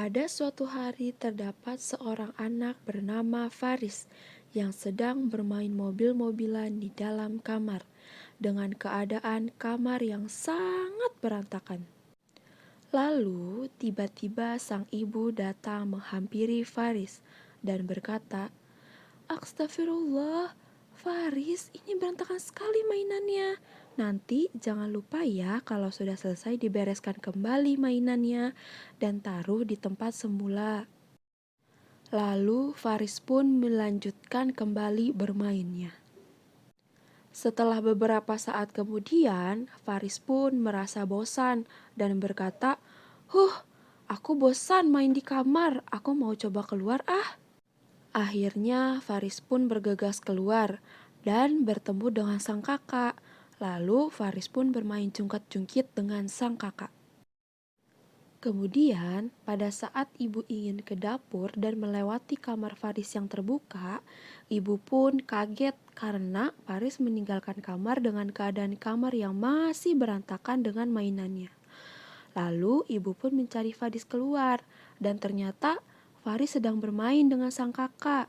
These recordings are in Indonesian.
Pada suatu hari terdapat seorang anak bernama Faris yang sedang bermain mobil-mobilan di dalam kamar dengan keadaan kamar yang sangat berantakan. Lalu tiba-tiba sang ibu datang menghampiri Faris dan berkata, "Astagfirullah, Faris, ini berantakan sekali mainannya. Nanti jangan lupa ya kalau sudah selesai dibereskan kembali mainannya dan taruh di tempat semula." Lalu Faris pun melanjutkan kembali bermainnya. Setelah beberapa saat kemudian, Faris pun merasa bosan dan berkata, aku bosan main di kamar, aku mau coba keluar ah." Akhirnya Faris pun bergegas keluar dan bertemu dengan sang kakak. Lalu Faris pun bermain cungkat-cungkit dengan sang kakak. Kemudian, pada saat ibu ingin ke dapur dan melewati kamar Faris yang terbuka, ibu pun kaget karena Faris meninggalkan kamar dengan keadaan kamar yang masih berantakan dengan mainannya. Lalu, ibu pun mencari Faris keluar, dan ternyata Faris sedang bermain dengan sang kakak.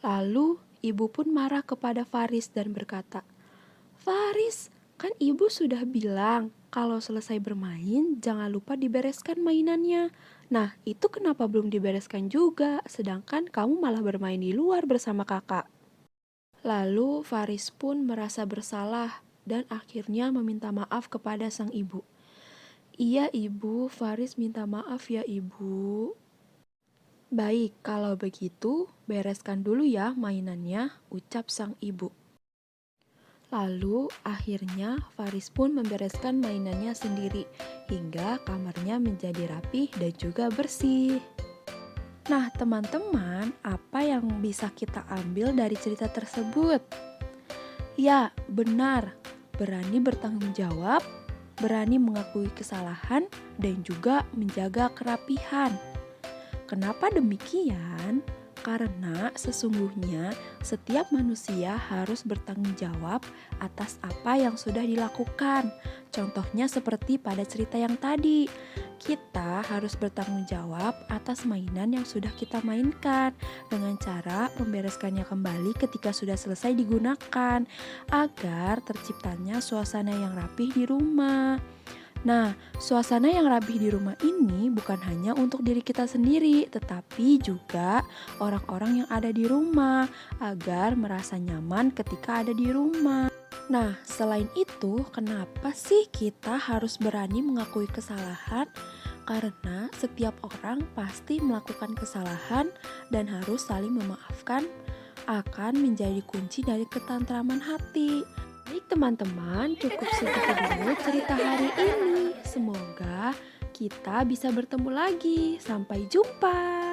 Lalu, ibu pun marah kepada Faris dan berkata, "Faris, kan ibu sudah bilang kalau selesai bermain jangan lupa dibereskan mainannya. Nah, itu kenapa belum dibereskan juga, sedangkan kamu malah bermain di luar bersama kakak?" Lalu Faris pun merasa bersalah dan akhirnya meminta maaf kepada sang ibu. "Iya ibu, Faris minta maaf ya ibu." "Baik, kalau begitu bereskan dulu ya mainannya," ucap sang ibu. Lalu akhirnya Faris pun membereskan mainannya sendiri hingga kamarnya menjadi rapih dan juga bersih. Nah teman-teman, apa yang bisa kita ambil dari cerita tersebut? Ya, benar, berani bertanggung jawab, berani mengakui kesalahan, dan juga menjaga kerapihan. Kenapa demikian? Karena sesungguhnya setiap manusia harus bertanggung jawab atas apa yang sudah dilakukan. Contohnya seperti pada cerita yang tadi, kita harus bertanggung jawab atas mainan yang sudah kita mainkan dengan cara membereskannya kembali ketika sudah selesai digunakan agar terciptanya suasana yang rapih di rumah. Nah, suasana yang rapi di rumah ini bukan hanya untuk diri kita sendiri, tetapi juga orang-orang yang ada di rumah agar merasa nyaman ketika ada di rumah. Nah, selain itu, kenapa sih kita harus berani mengakui kesalahan? Karena setiap orang pasti melakukan kesalahan dan harus saling memaafkan akan menjadi kunci dari ketentraman hati. Baik teman-teman, cukup segitu dulu cerita hari ini. Semoga kita bisa bertemu lagi. Sampai jumpa.